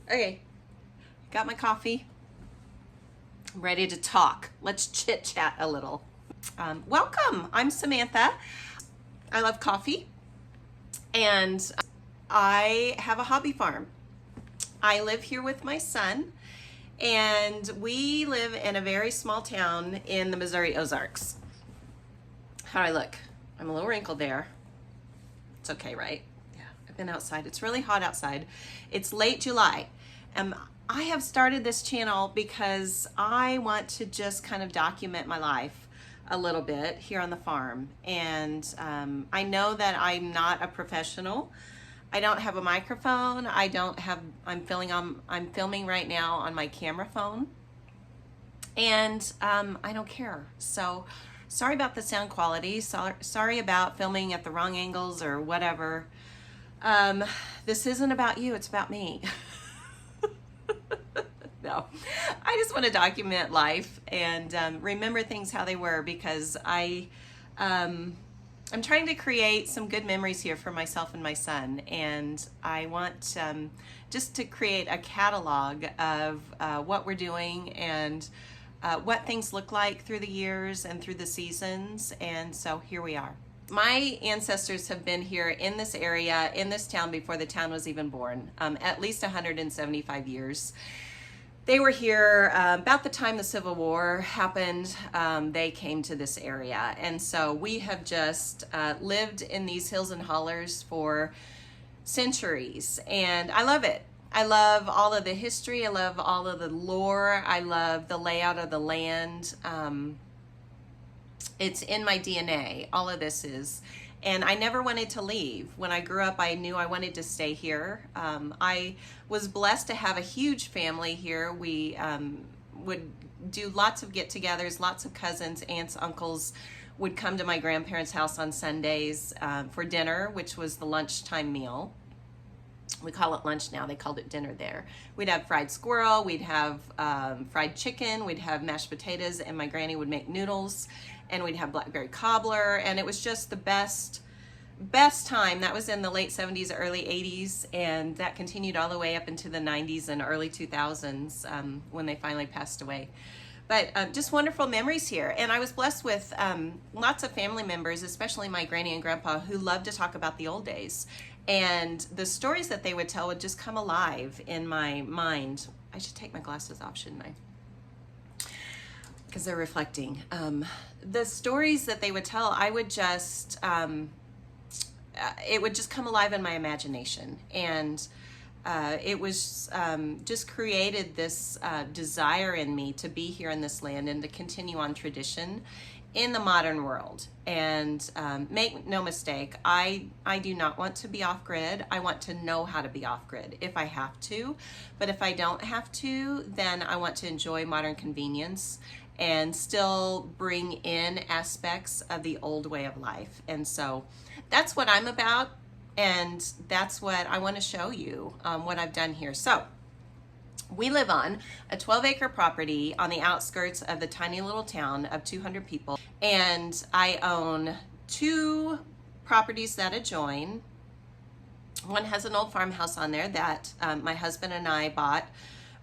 Okay, got my coffee. I'm ready to talk. Let's chit chat a little. Welcome. I'm Samantha. I love coffee, and I have a hobby farm. I live here with my son, and we live in a very small town in the Missouri Ozarks. How do I look? I'm a little wrinkled there. It's okay, right? Yeah, I've been outside. It's really hot outside. It's late July. I have started this channel because I want to just kind of document my life a little bit here on the farm. And I know that I'm not a professional. I don't have a microphone. I'm filming right now on my camera phone. And I don't care. So sorry about the sound quality. Sorry about filming at the wrong angles or whatever. This isn't about you, it's about me. No, I just want to document life and remember things how they were, because I'm trying to create some good memories here for myself and my son, and I want just to create a catalog of what we're doing and what things look like through the years and through the seasons. And so here we are. My ancestors have been here in this area, in this town, before the town was even born, at least 175 years. They were here about the time the Civil War happened. They came to this area. And so we have just lived in these hills and hollers for centuries. And I love it. I love all of the history. I love all of the lore. I love the layout of the land. It's in my DNA. All of this is. And I never wanted to leave. When I grew up, I knew I wanted to stay here. I was blessed to have a huge family here. We would do lots of get-togethers, lots of cousins, aunts, uncles would come to my grandparents' house on Sundays for dinner, which was the lunchtime meal. We call it lunch now. They called it dinner there. We'd have fried squirrel, we'd have fried chicken, we'd have mashed potatoes, and my granny would make noodles, and we'd have blackberry cobbler, and it was just the best time. That was in the late 70s, early 80s, and that continued all the way up into the 90s and early 2000s when they finally passed away. But just wonderful memories here. And I was blessed with lots of family members, especially my granny and grandpa, who loved to talk about the old days. And the stories that they would tell would just come alive in my mind. I should take my glasses off, shouldn't I? Because they're reflecting. The stories that they would tell, I would just, it would just come alive in my imagination. And it was just created this desire in me to be here in this land and to continue on tradition in the modern world. And make no mistake, I do not want to be off-grid. I want to know how to be off-grid if I have to. But if I don't have to, then I want to enjoy modern convenience and still bring in aspects of the old way of life. And so that's what I'm about, and that's what I want to show you, what I've done here. So we live on a 12-acre property on the outskirts of the tiny little town of 200 people, and I own 2 properties that adjoin. One has an old farmhouse on there that my husband and I bought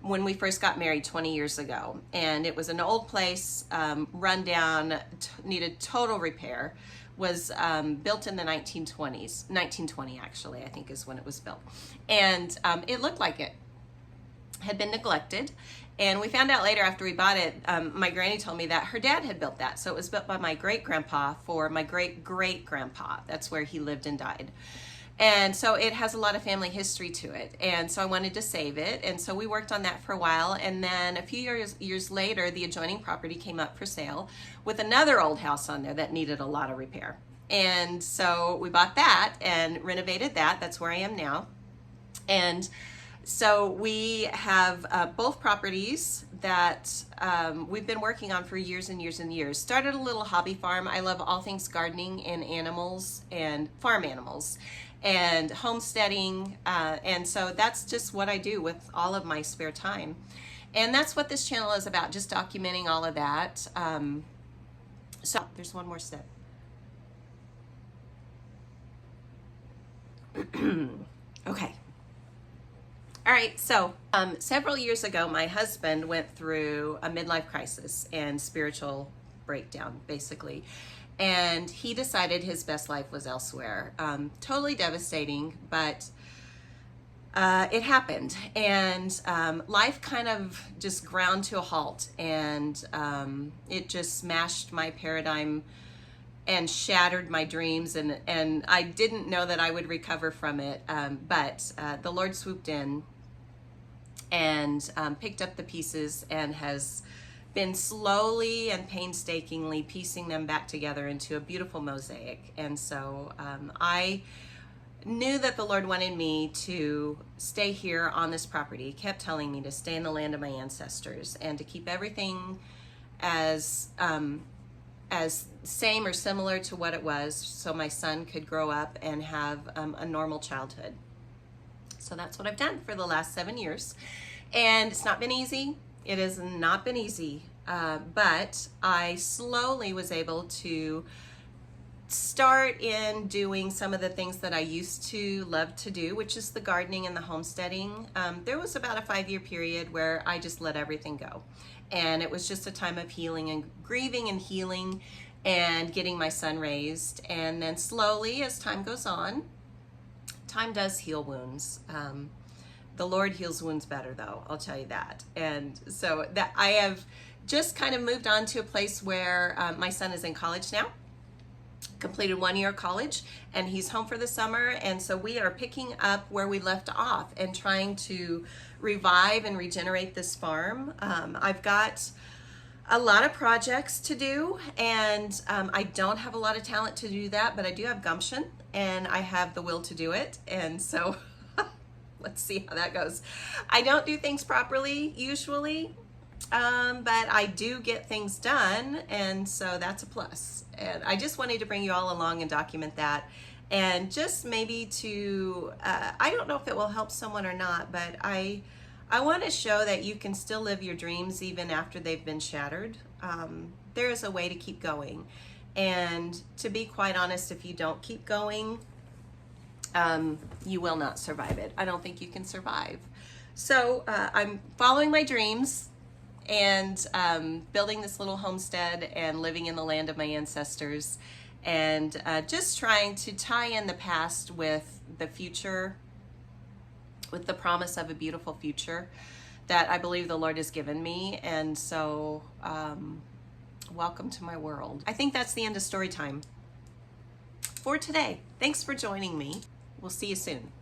when we first got married 20 years ago. And it was an old place, run down, needed total repair. Was built in the 1920s, 1920 actually, I think is when it was built. And it looked like it had been neglected. And we found out later after we bought it, my granny told me that her dad had built that. So it was built by my great-grandpa for my great-great-grandpa. That's where he lived and died. And so it has a lot of family history to it. And so I wanted to save it. And so we worked on that for a while. And then a few years later, the adjoining property came up for sale with another old house on there that needed a lot of repair. And so we bought that and renovated that. That's where I am now. And so we have both properties that we've been working on for years and years and years. Started a little hobby farm. I love all things gardening and animals and farm animals and homesteading. And so that's just what I do with all of my spare time. And that's what this channel is about, just documenting all of that. So there's one more step. Okay. All right, so several years ago, my husband went through a midlife crisis and spiritual breakdown, basically. And he decided his best life was elsewhere. Totally devastating, but it happened. And life kind of just ground to a halt. And it just smashed my paradigm and shattered my dreams. And I didn't know that I would recover from it. But the Lord swooped in and picked up the pieces and has been slowly and painstakingly piecing them back together into a beautiful mosaic. And so I knew that the Lord wanted me to stay here on this property. He kept telling me to stay in the land of my ancestors and to keep everything as same or similar to what it was, so my son could grow up and have a normal childhood. So that's what I've done for the last 7 years. And it's not been easy. It has not been easy. But I slowly was able to start in doing some of the things that I used to love to do, which is the gardening and the homesteading. There was about a 5-year period where I just let everything go. And it was just a time of healing and grieving and healing and getting my son raised. And then slowly, as time goes on, time does heal wounds. The Lord heals wounds better, though, I'll tell you that. And so that I have just kind of moved on to a place where my son is in college now, completed 1 year of college, and he's home for the summer. And so we are picking up where we left off and trying to revive and regenerate this farm. I've got a lot of projects to do, and I don't have a lot of talent to do that, but I do have gumption and I have the will to do it. And so let's see how that goes. I don't do things properly usually, but I do get things done, and so that's a plus. And I just wanted to bring you all along and document that, and just maybe to, I don't know if it will help someone or not, but I want to show that you can still live your dreams even after they've been shattered. There is a way to keep going. And to be quite honest, if you don't keep going, you will not survive it. I don't think you can survive. So I'm following my dreams and building this little homestead and living in the land of my ancestors, and just trying to tie in the past with the future, with the promise of a beautiful future that I believe the Lord has given me. And so welcome to my world. I think that's the end of story time for today. Thanks for joining me. We'll see you soon.